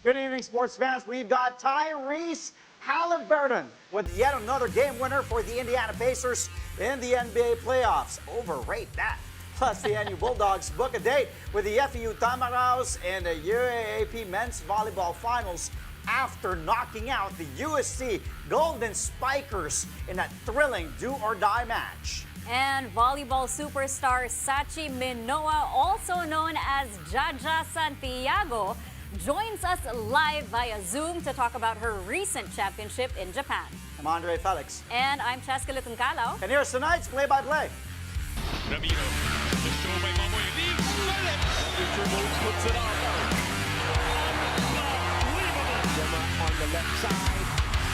Good evening, sports fans. We've got Tyrese Halliburton with yet another game winner for the Indiana Pacers in the NBA playoffs. Overrate that. Plus, the NU Bulldogs book a date with the FEU Tamaraos in the UAAP men's volleyball finals after knocking out the USC Golden Spikers in a thrilling do-or-die match. And volleyball superstar Sachi Minoa, also known as Jaja Santiago, joins us live via Zoom to talk about her recent championship in Japan. I'm Andre Felix. And I'm Cheska Lutuncalao. And here's tonight's play-by-play. Ramiro, the show by Mamoy leaves it. Timberwolves puts it on. Unbelievable. Gemma on the left side.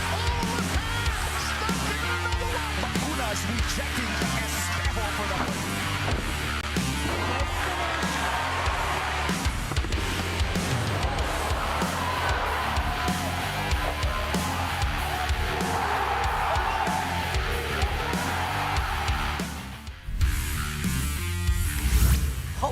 Oh, the pass! Stuck in another one. Bakuna's rejecting Esteban for the win.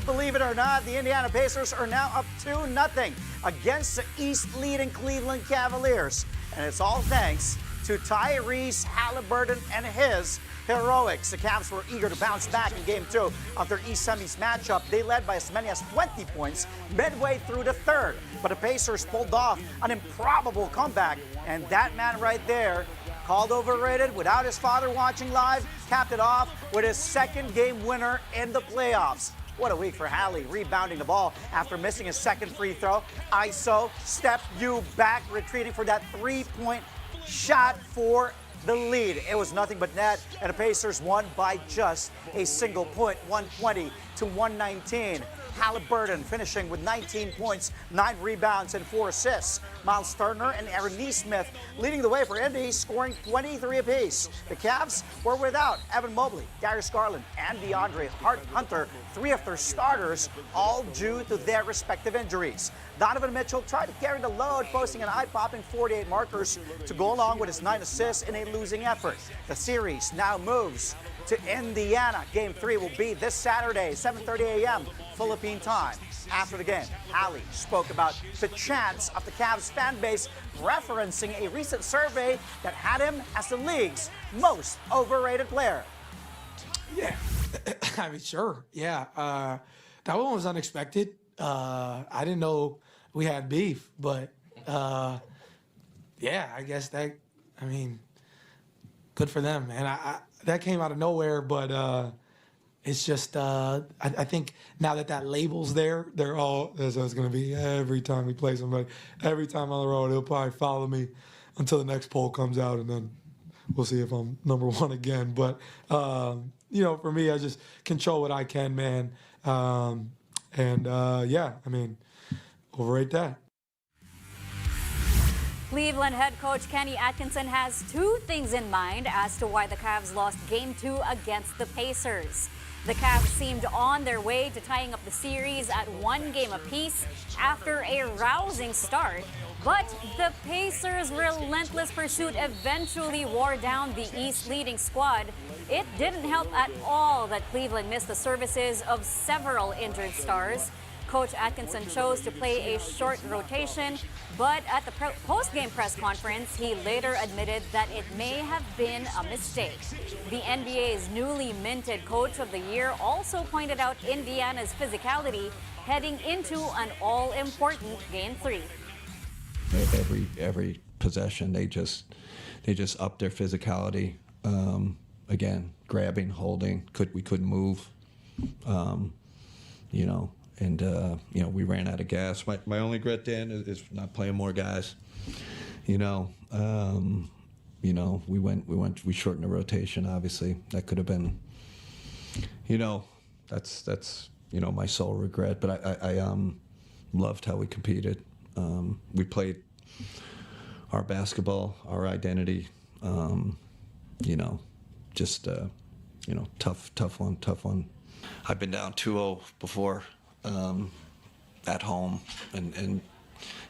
Believe it or not, the Indiana Pacers are now up 2-0 against the East-leading Cleveland Cavaliers. And it's all thanks to Tyrese Halliburton and his heroics. The Cavs were eager to bounce back in Game 2 of their East Semis matchup. They led by as many as 20 points midway through the third. But the Pacers pulled off an improbable comeback. And that man right there, called overrated without his father watching live, capped it off with his second game winner in the playoffs. What a week for Hallie, rebounding the ball after missing his second free throw. ISO, step you back, retreating for that three-point shot for the lead. It was nothing but net, and the Pacers won by just a single point, 120-119. Halliburton finishing with 19 points, 9 rebounds, and 4 assists. Miles Turner and Aaron Neesmith leading the way for Indy, scoring 23 apiece. The Cavs were without Evan Mobley, Darius Garland, and DeAndre Hunter, 3 of their starters, all due to their respective injuries. Donovan Mitchell tried to carry the load, posting an eye-popping 48 markers to go along with his 9 assists in a losing effort. The series now moves to Indiana. Game 3 will be this Saturday, 7:30 a.m. Philippine time. After the game, Ali spoke about the chance of the Cavs fan base, referencing a recent survey that had him as the league's most overrated player. Yeah, I mean, sure. Yeah, that one was unexpected. I didn't know we had beef, but yeah, I guess that, I mean, good for them. And I that came out of nowhere, but it's just, I think now that label's there, they're all, that's what it's going to be every time we play somebody. Every time on the road, he'll probably follow me until the next poll comes out, and then we'll see if I'm number one again. But, you know, for me, I just control what I can, man. Yeah, I mean, overrate that. Cleveland head coach Kenny Atkinson has 2 things in mind as to why the Cavs lost Game 2 against the Pacers. The Cavs seemed on their way to tying up the series at 1 game apiece after a rousing start, but the Pacers' relentless pursuit eventually wore down the East leading squad. It didn't help at all that Cleveland missed the services of several injured stars. Coach Atkinson chose to play a short rotation, but at the post-game press conference, he later admitted that it may have been a mistake. The NBA's newly minted Coach of the Year also pointed out Indiana's physicality heading into an all-important Game 3. Every possession, they just upped their physicality. Again, grabbing, holding, we couldn't move. You know. And, you know, we ran out of gas. My only regret, Dan, is not playing more guys. You know, we shortened the rotation, obviously. That could have been, you know, that's you know, my sole regret. But I loved how we competed. We played our basketball, our identity, you know, just, you know, tough one. I've been down 2-0 before. At home, and you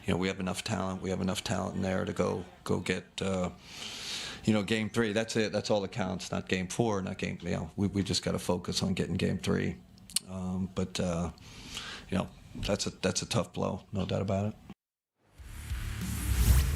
know, we have enough talent. We have enough talent in there to go get you know, Game 3. That's it. That's all that counts. Not Game 4. Not game. You know, we just got to focus on getting Game 3. But you know, that's a tough blow, no doubt about it.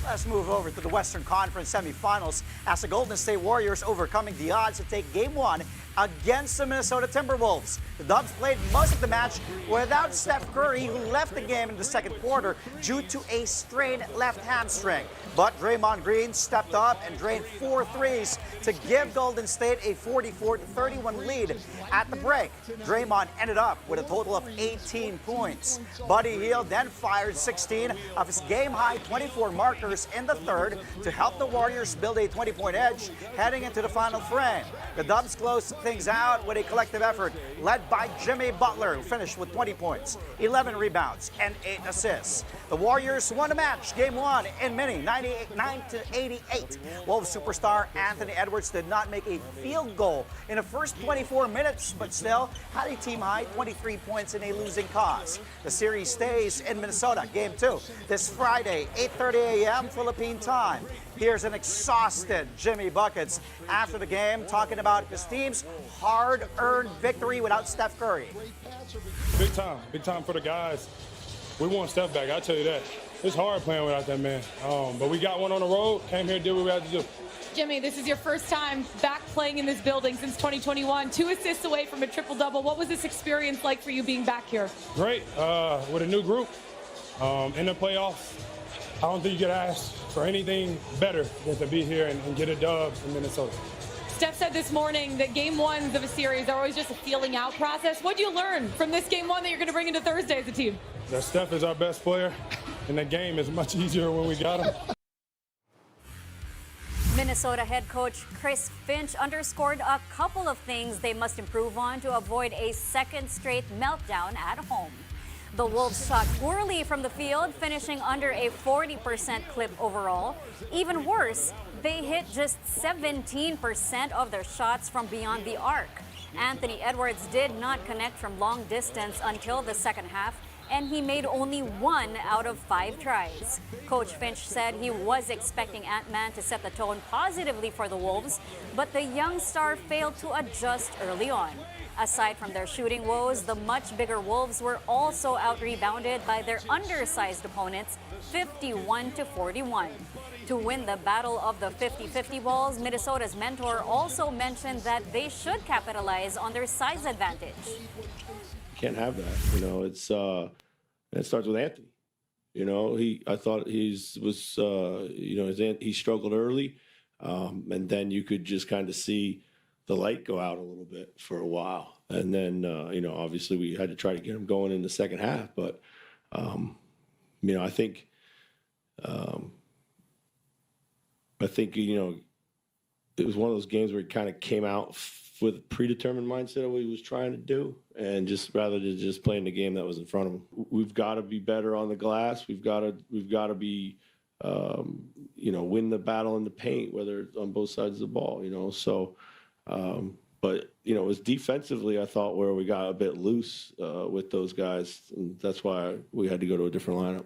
Let's move over to the Western Conference semifinals as the Golden State Warriors overcoming the odds to take Game 1 against the Minnesota Timberwolves. The Dubs played most of the match without Steph Curry, who left the game in the second quarter due to a strained left hamstring. But Draymond Green stepped up and drained 4 threes to give Golden State a 44-31 lead at the break. Draymond ended up with a total of 18 points. Buddy Hield then fired 16 of his game-high 24 markers in the third to help the Warriors build a 20-point edge heading into the final frame. The Dubs closed things out with a collective effort led by Jimmy Butler, who finished with 20 points, 11 rebounds, and 8 assists. The Warriors won the match, Game 1 in mini, 99-88. Wolves superstar Anthony Edwards did not make a field goal in the first 24 minutes, but still had a team-high 23 points in a losing cause. The series stays in Minnesota, Game 2, this Friday, 8:30 a.m. Philippine time. Here's an exhausted Jimmy Buckets after the game, talking about his team's hard-earned victory without Steph Curry. Big time for the guys. We want Steph back, I'll tell you that. It's hard playing without that man, but we got one on the road, came here, did what we had to do. Jimmy, this is your first time back playing in this building since 2021, 2 assists away from a triple-double. What was this experience like for you being back here? Great, with a new group in the playoffs. I don't think you could ask for anything better than to be here and get a dub in Minnesota. Steph said this morning that Game 1s of a series are always just a feeling out process. What did you learn from this Game 1 that you're going to bring into Thursday as a team? That Steph is our best player, and the game is much easier when we got him. Minnesota head coach Chris Finch underscored a couple of things they must improve on to avoid a second straight meltdown at home. The Wolves shot poorly from the field, finishing under a 40% clip overall. Even worse, they hit just 17% of their shots from beyond the arc. Anthony Edwards did not connect from long distance until the second half, and he made only 1 out of 5 tries. Coach Finch said he was expecting Ant-Man to set the tone positively for the Wolves, but the young star failed to adjust early on. Aside from their shooting woes, the much bigger Wolves were also out-rebounded by their undersized opponents, 51-41. To win the battle of the 50-50 balls, Minnesota's mentor also mentioned that they should capitalize on their size advantage. Can't have that, you know. It starts with Anthony. You know, I thought he struggled early, and then you could just kind of see the light go out a little bit for a while, and then obviously we had to try to get him going in the second half. But I think it was one of those games where he kind of came out with a predetermined mindset of what he was trying to do, and just rather than just playing the game that was in front of him. We've got to be better on the glass. We've got to be win the battle in the paint, whether it's on both sides of the ball. So. But it was defensively, I thought, where we got a bit loose with those guys, and that's why we had to go to a different lineup.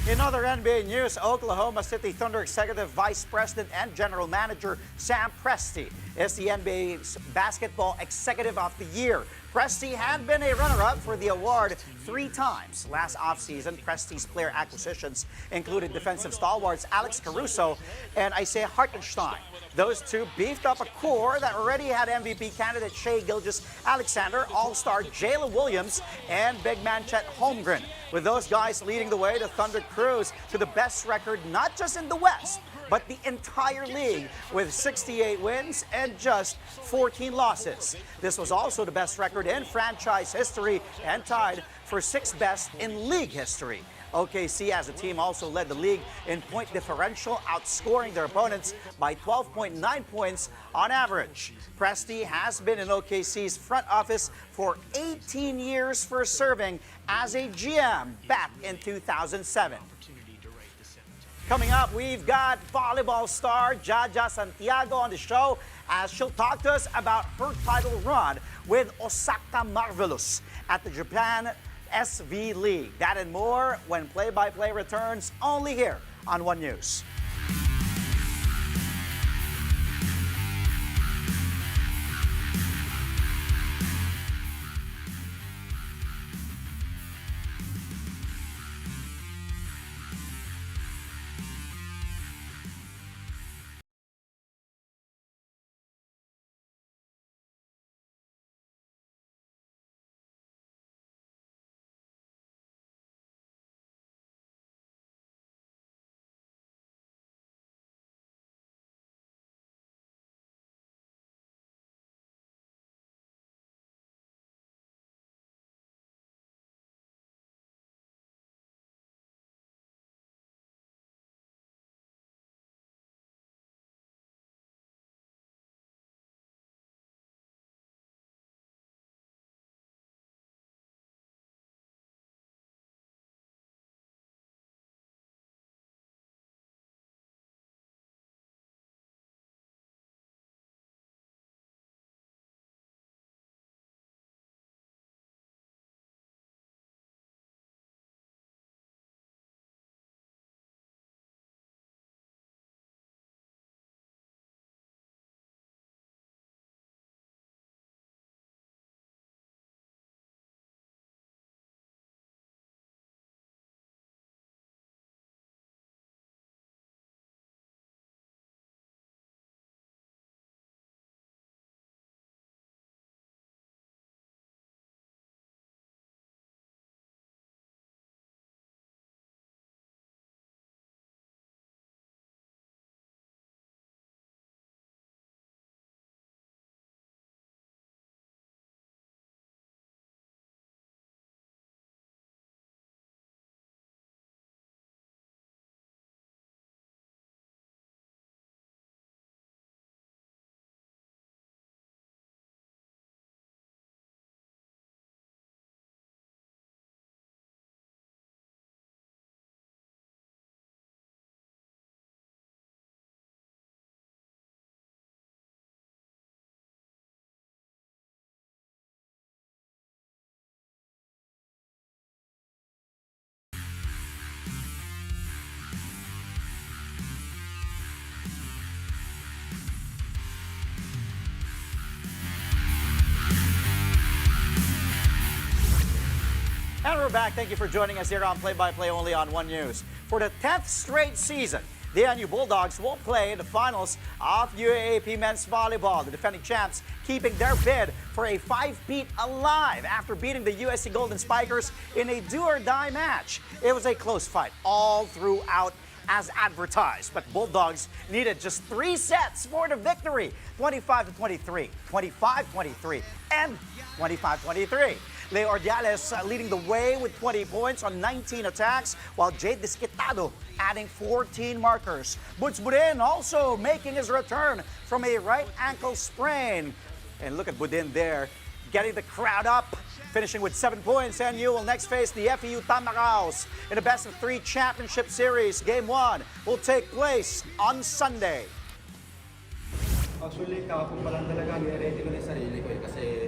In other NBA news, Oklahoma City Thunder Executive Vice President and General Manager Sam Presti is the NBA's Basketball Executive of the Year. Presti had been a runner-up for the award 3 times. Last offseason, Presti's player acquisitions included defensive stalwarts Alex Caruso and Isaiah Hartenstein. Those two beefed up a core that already had MVP candidate Shai Gilgeous-Alexander, All-Star Jalen Williams, and big man Chet Holmgren. With those guys leading the way, the Thunder cruise to the best record not just in the West, but the entire league, with 68 wins and just 14 losses. This was also the best record in franchise history and tied for 6th best in league history. OKC as a team also led the league in point differential, outscoring their opponents by 12.9 points on average. Presti has been in OKC's front office for 18 years, first serving as a GM back in 2007. Coming up, we've got volleyball star Jaja Santiago on the show as she'll talk to us about her title run with Osaka Marvelous at the Japan SV League. That and more when play-by-play returns only here on One News. back. Thank you for joining us here on Play-by-Play only on One News. For the 10th straight season, the NU Bulldogs will play in the finals of UAAP men's volleyball. The defending champs keeping their bid for a 5-peat alive after beating the USC Golden Spikers in a do-or-die match. It was a close fight all throughout as advertised, but Bulldogs needed just 3 sets for the victory. 25-23, 25-23, and 25-23. Leo Ordiales leading the way with 20 points on 19 attacks, while Jade Desquitado adding 14 markers. Buds Budin also making his return from a right ankle sprain. And look at Budin there, getting the crowd up, finishing with 7 points. NU will next face the FEU Tamacaos in a best-of-3 championship series. Game 1 will take place on Sunday. Actually, kahapon pa lang talaga nire-ready ko na yung sarili ko kasi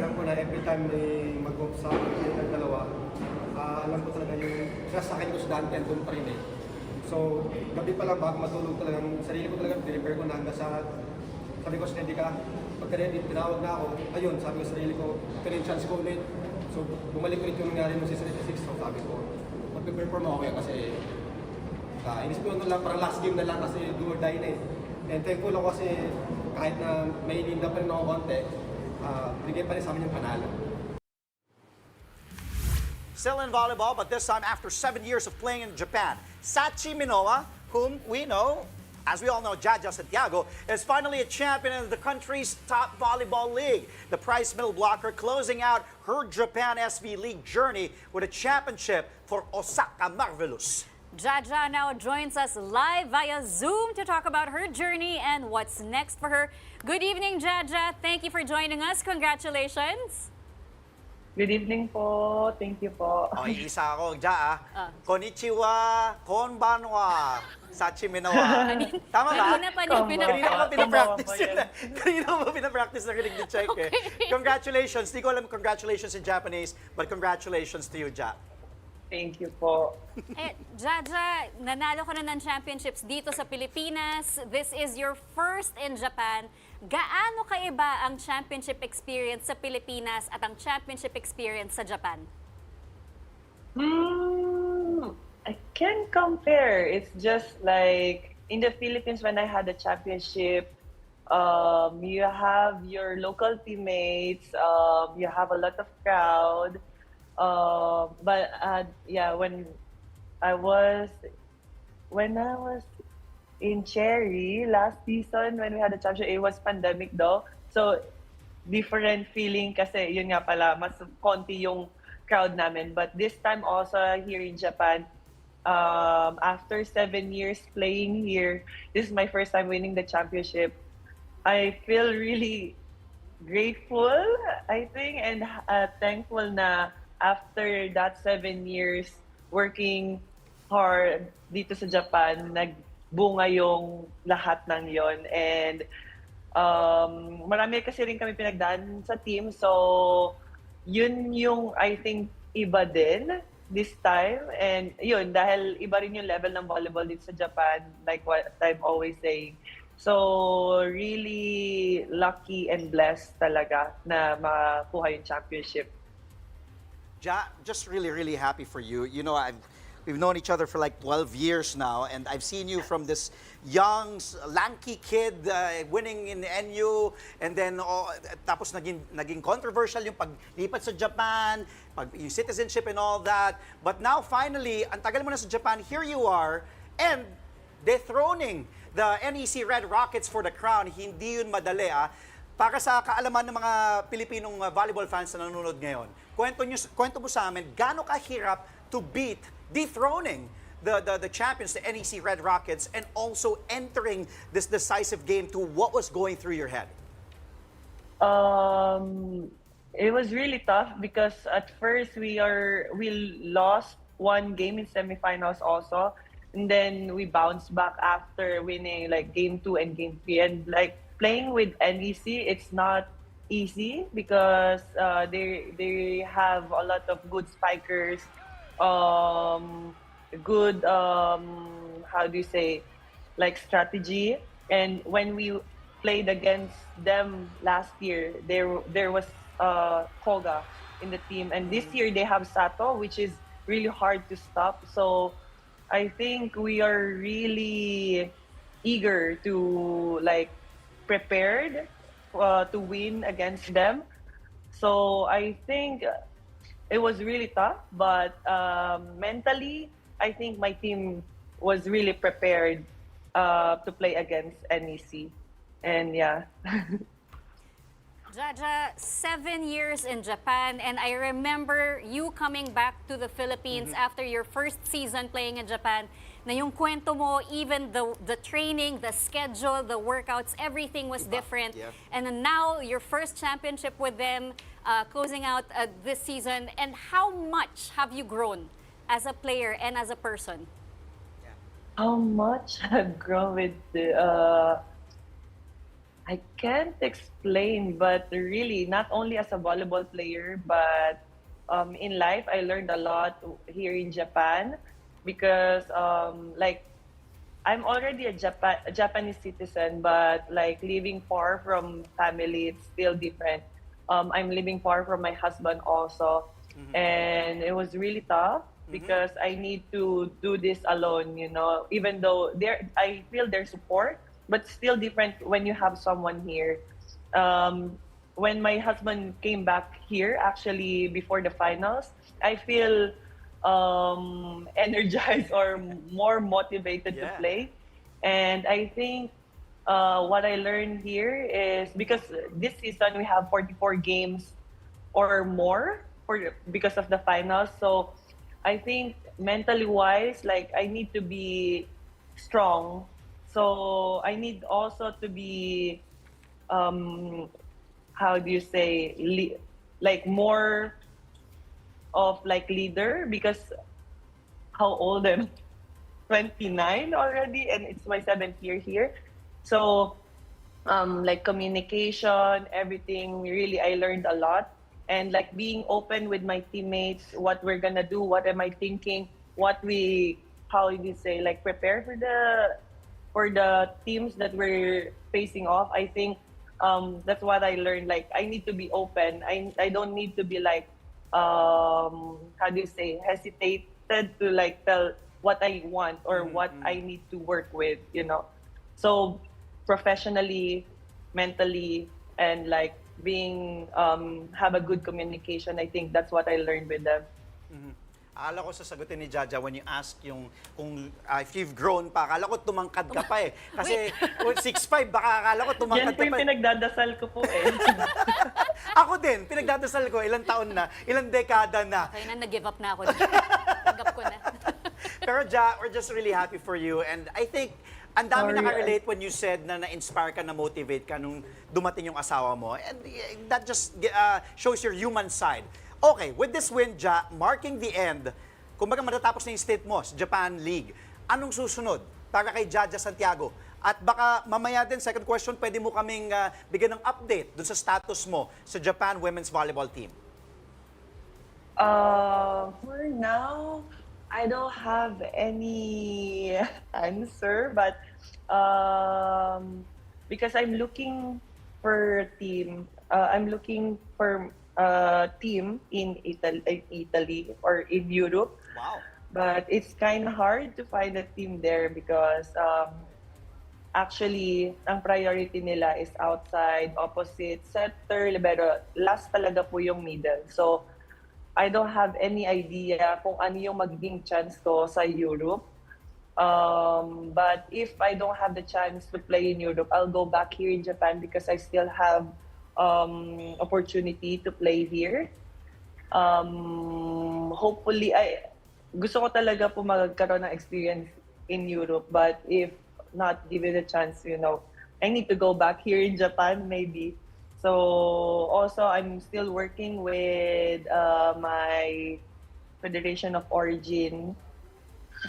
alam ko na every time may mag-off sa akin ng dalawa, alam ko talaga yung sa akin ko sa daan doon pa rin eh. So, gabi pa lang bago matulog talagang sarili ko talaga, prepare ko na hanggang sa sabi ko, steady ka. Pagka-ready, tinawag na ako. Ayun, sabi ko sa sarili ko, ito na yung chance ko ulit. So, bumalik ulit yung nangyari mo sa 76. So, sabi ko, mag-perform ako kaya kasi inisip ko lang, parang last game na lang kasi do or die na eh. And thankful ako kasi kahit na may linda pa rin ako konti, bigay pa rin sa amin yung panalo. Still in volleyball, but this time after 7 years of playing in Japan, Sachi Minowa, whom we know, as we all know, Jaja Santiago, is finally a champion in the country's top volleyball league. The Price Middle Blocker closing out her Japan SV League journey with a championship for Osaka Marvelous. Jaja now joins us live via Zoom to talk about her journey and what's next for her. Good evening, Jaja. Thank you for joining us. Congratulations. Good evening po. Thank you po. Oh, isa ako, Ja. Konnichiwa, konbanwa, Sachi Minowa. Tama ba? Kanina pa niya Kanina ko pinapractice Konbanwa yun. Kanina ko pinapractice na rinig ni Check eh. Congratulations. Di ko alam congratulations in Japanese, but congratulations to you, Ja. Thank you po. Jaja, nanalo ka na ng championships dito sa Pilipinas. This is your first in Japan. Gaano kaiba ang championship experience sa Pilipinas at ang championship experience sa Japan? I can't compare. It's just like in the Philippines when I had the championship, you have your local teammates, you have a lot of crowd. But yeah, when I was in Cherry last season when we had the championship, it was pandemic though, so different feeling kasi yun nga pala mas konti yung crowd namin. But this time also here in Japan, after 7 years playing here, this is my first time winning the championship. I feel really grateful, I think, and thankful na after that 7 years working hard dito sa Japan, nagbunga yung lahat ng yon. And marami kasi rin kami pinagdaan sa team. So, yun yung I think iba din this time. And yun, dahil iba rin yung level ng volleyball dito sa Japan, like what I'm always saying. So, really lucky and blessed talaga na makuha yung championship. Ja, just really, really happy for you. You know, we've known each other for like 12 years now, and I've seen you from this young, lanky kid winning in NU, and then tapos naging controversial yung paglipat sa Japan, yung citizenship and all that. But now finally, ang tagal mo na sa Japan, here you are, and dethroning the NEC Red Rockets for the crown. Hindi yun madali, ah. Para sa kaalaman ng mga Pilipinong volleyball fans na nanonood ngayon, kwento mo sa amin, gaano kahirap to beat, dethroning the champions, the NEC Red Rockets, and also entering this decisive game to what was going through your head? It was really tough because at first we lost one game in semifinals also, and then we bounced back after winning like game 2 and game 3, and like playing with NEC, it's not easy because they have a lot of good spikers, good how do you say, like strategy. And when we played against them last year, there was Koga, in the team. And this year they have Sato, which is really hard to stop. So I think we are really eager to like prepared to win against them. So I think it was really tough, but mentally, I think my team was really prepared to play against NEC. And yeah. Jaja, 7 years in Japan, and I remember you coming back to the Philippines after your first season playing in Japan. Na yung kwento mo, even the training, the schedule, the workouts, everything was different. Yeah. And then now your first championship with them, closing out this season. And how much have you grown as a player and as a person? How much I've grown with the I can't explain, but really, not only as a volleyball player, but in life, I learned a lot here in Japan because, like, I'm already a Japanese citizen, but like living far from family, it's still different. I'm living far from my husband also, and it was really tough because I need to do this alone. You know, even though I feel their support, but still different when you have someone here. When my husband came back here, actually before the finals, I feel energized or more motivated to play. And I think what I learned here is because this season we have 44 games or more because of the finals. So I think mentally wise, like I need to be strong. So I need also to be, how do you say, like more of like leader because how old am I? 29 already and it's my 7th year here. So like communication, everything, really I learned a lot. And like being open with my teammates, what we're gonna do, what am I thinking, how do you say, like prepare for the teams that we're facing off. I think that's what I learned. Like I need to be open. I don't need to be like how do you say, hesitated to like tell what I want or what I need to work with, you know. So professionally, mentally, and like being have a good communication, I think that's what I learned with them. Akala ko sasagutin ni Jaja when you ask yung kung if you've grown pa. Akala ko tumangkad ka pa eh. Kasi 6'5", baka akala ko tumangkad Yan po ka yung pa. pinagdadasal ko po eh. Ako din, pinagdadasal ko, ilang taon na, ilang dekada na. Kaya na nag-give up na ako. Tanggap ko na. Pero Ja, we're just really happy for you. And I think, ang dami Sorry, nakarelate when you said na na-inspire ka, na-motivate ka nung dumating yung asawa mo. And that just shows your human side. Okay, with this win, Ja, marking the end, kumbaga matatapos na yung stint mo sa Japan League, anong susunod para kay Jaja Santiago? At baka mamaya din, second question, pwede mo kaming bigyan ng update dun sa status mo sa Japan Women's Volleyball Team. For now, I don't have any answer, but because I'm looking for a team, I'm looking for a team in Italy or in Europe. Wow. But it's kind of hard to find a team there because actually, ang priority nila is outside, opposite, center, libero. Last talaga po yung middle. So, I don't have any idea kung ano yung magiging chance ko sa Europe. But if I don't have the chance to play in Europe, I'll go back here in Japan because I still have opportunity to play here. Hopefully, gusto ko talaga po magkaroon ng experience in Europe. But if not given a chance, you know, I need to go back here in Japan maybe. So also, I'm still working with my Federation of Origin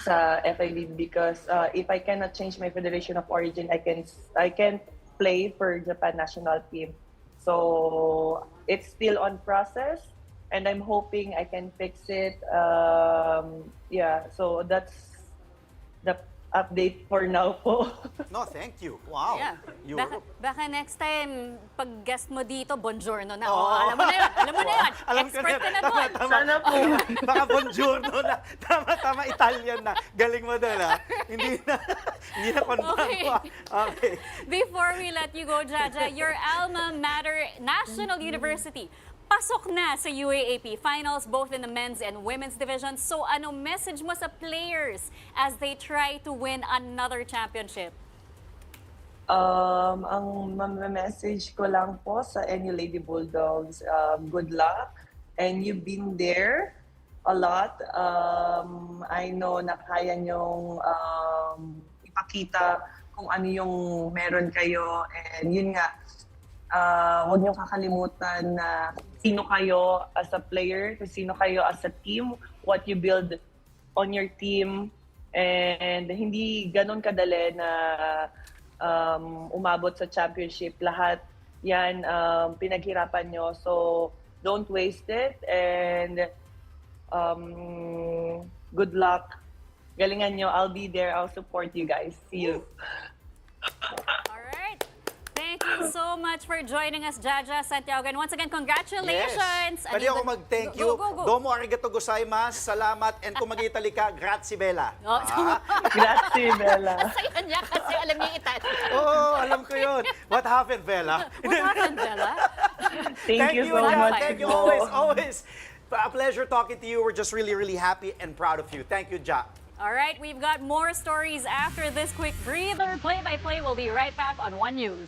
sa FI League because if I cannot change my Federation of Origin, I can play for Japan national team. So it's still on process, and I'm hoping I can fix it. Yeah, so that's the update for now po. No, thank you. Wow. Yeah. Europe. Baka next time, pag guest mo dito, buongiorno na. Oo. Oh, alam mo na yun. Alam mo na yun. Alam ko Expert na. ka na doon. Sana po. Baka buongiorno na. Tama, Italian na. Galing mo doon, ha? Hindi na confirm Okay. ko. Okay. Before we let you go, Jaja, your alma mater, National University, pasok na sa UAAP Finals both in the men's and women's divisions. So ano message mo sa players as they try to win another championship? Ang message ko lang po sa any Lady Bulldogs, good luck. And you've been there a lot. I know na kaya nyong ipakita kung ano yung meron kayo. And yun nga, huwag niyong kakalimutan na sino kayo as a player, sino kayo as a team, what you build on your team. And hindi ganun kadali na umabot sa championship. Lahat yan pinaghirapan nyo. So don't waste it. And good luck. Galingan nyo. I'll be there. I'll support you guys. See you. All right. Thank you so much for joining us, Jaja Santiago. And once again, congratulations. Yes. Pwede ako mag-thank you. Go. Domo arigato gozaimasu. Salamat. And kung mag-Itali ka, grazie bella. Oh, Grazie, Bella. Saya niya kasi alam niya Italian. Oo, alam ko yun. What happened, Bella? What happened, Bella? Thank you so Jaja. much. Thank you po. always. A pleasure talking to you. We're just really happy and proud of you. Thank you, Ja. All right, we've got more stories after this quick breather. Play-by-play will be right back on One News.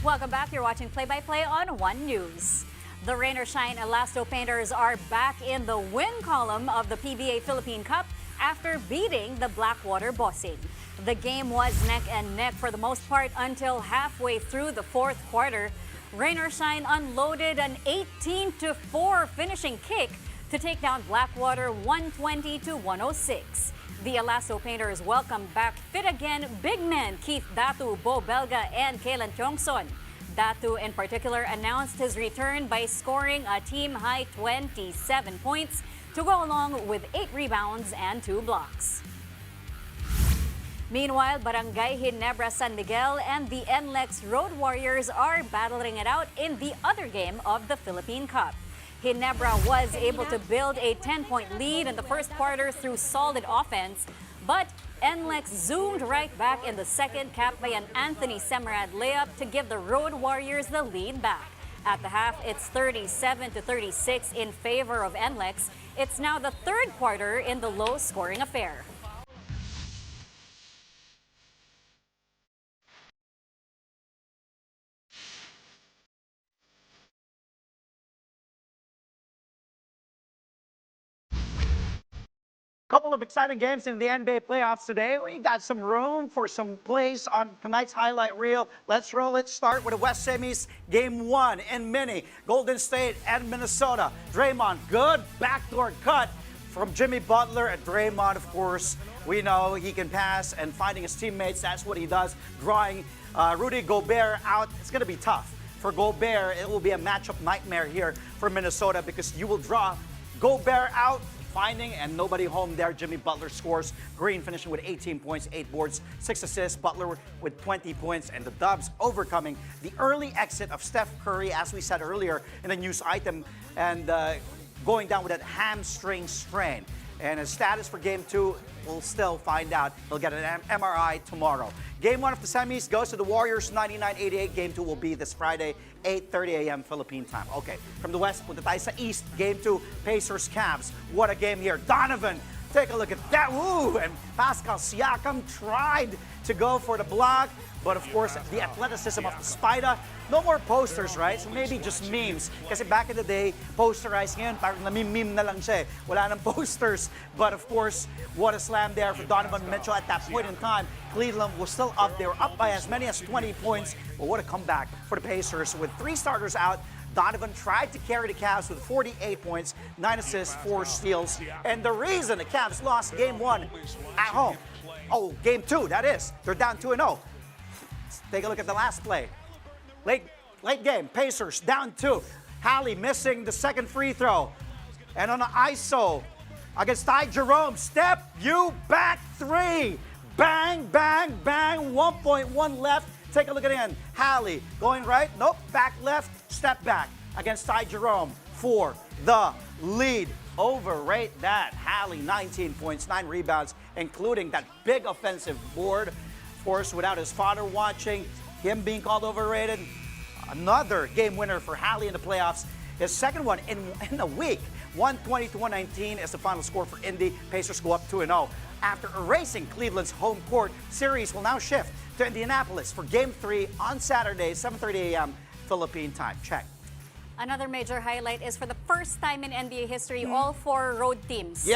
Welcome back. You're watching Play-by-Play on One News. The Rain or Shine Elasto Painters are back in the win column of the PBA Philippine Cup after beating the Blackwater Bossing. The game was neck and neck for the most part until halfway through the fourth quarter. Rain or Shine unloaded an 18-4 finishing kick to take down Blackwater 120-106. The Elasto Painters welcome back fit again big men Keith Datu, Bo Belga, and Kaylan Chongson. Datu, in particular, announced his return by scoring a team-high 27 points to go along with 8 rebounds and 2 blocks. Meanwhile, Barangay Ginebra San Miguel and the NLEX Road Warriors are battling it out in the other game of the Philippine Cup. Ginebra was able to build a 10-point lead in the first quarter through solid offense, but NLEX zoomed right back in the second, capped by an Anthony Semerad layup to give the Road Warriors the lead back. At the half, it's 37-36 in favor of NLEX. It's now the third quarter in the low-scoring affair. Couple of exciting games in the NBA playoffs today. We got some room for some plays on tonight's highlight reel. Let's roll it. Start with the West Semis, Game 1 in Mini. Golden State and Minnesota. Draymond, good backdoor cut from Jimmy Butler. And Draymond, of course, we know he can pass, and finding his teammates, that's what he does. Drawing Rudy Gobert out, it's going to be tough. For Gobert, it will be a matchup nightmare here for Minnesota because you will draw Gobert out, finding and nobody home there. Jimmy Butler scores. Green finishing with 18 points, 8 boards, 6 assists. Butler with 20 points, and the Dubs overcoming the early exit of Steph Curry, as we said earlier in the news item, and going down with that hamstring strain. And his status for Game 2, we'll still find out. He'll get an MRI tomorrow. Game 1 of the semis goes to the Warriors, 99-88. Game 2 will be this Friday, 8:30 a.m. Philippine time. Okay, from the West, punta tayo sa East. Game 2, Pacers Cavs. What a game here. Donovan, take a look at that. Woo! And Pascal Siakam tried to go for the block, but of course, the athleticism of the Spider. No more posters, right? So maybe just memes. Kasi back in the day, posterized ngayon, parang namimeme na lang siya. Wala nang posters. But of course, what a slam there for Donovan Mitchell at that point in time. Cleveland was still up. They were up by as many as 20 points. But what a comeback for the Pacers. With 3 starters out, Donovan tried to carry the Cavs with 48 points, 9 assists, 4 steals. And the reason the Cavs lost Game 1 at home, Game 2, that is, they're down 2-0. Take a look at the last play. Late game, Pacers down 2. Hallie missing the second free throw. And on the ISO against Ty Jerome, step you back 3. Bang, bang, bang, 1.1 left. Take a look at it again. Hallie going right, nope, back left, step back against Ty Jerome for the lead. Overrate that. Hallie, 19 points, 9 rebounds, including that big offensive board. Of course, without his father watching, him being called overrated. Another game winner for Hallie in the playoffs. His second one in a week. 120-119 is the final score for Indy. Pacers go up 2-0. After erasing Cleveland's home court, series will now shift to Indianapolis for Game 3 on Saturday, 7:30 a.m. Philippine time. Check. Another major highlight is for the first time in NBA history, all 4 road teams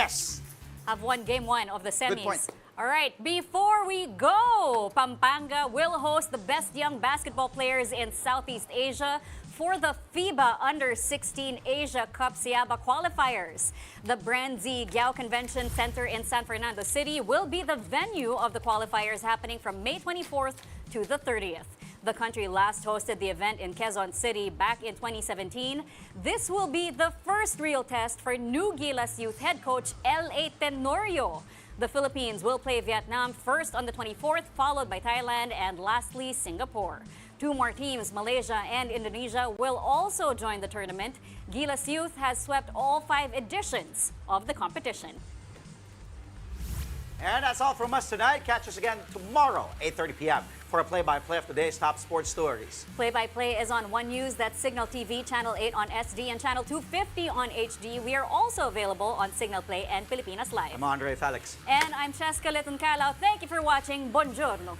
have won Game 1 of the semis. Good point. All right, before we go, Pampanga will host the best young basketball players in Southeast Asia for the FIBA Under-16 Asia Cup Siaba qualifiers. The Brandy Giao Convention Center in San Fernando City will be the venue of the qualifiers, happening from May 24th to the 30th. The country last hosted the event in Quezon City back in 2017. This will be the first real test for new Gilas Youth head coach L.A. Tenorio. The Philippines will play Vietnam first on the 24th, followed by Thailand, and lastly, Singapore. 2 more teams, Malaysia and Indonesia, will also join the tournament. Gilas Youth has swept all 5 editions of the competition. And that's all from us tonight. Catch us again tomorrow, 8:30 p.m. for a play-by-play of today's top sports stories. Play-by-play is on One News, that's Signal TV, Channel 8 on SD, and Channel 250 on HD. We are also available on Signal Play and Pilipinas Live. I'm Andre Felix. And I'm Cheska Letuncalao. Thank you for watching. Buongiorno.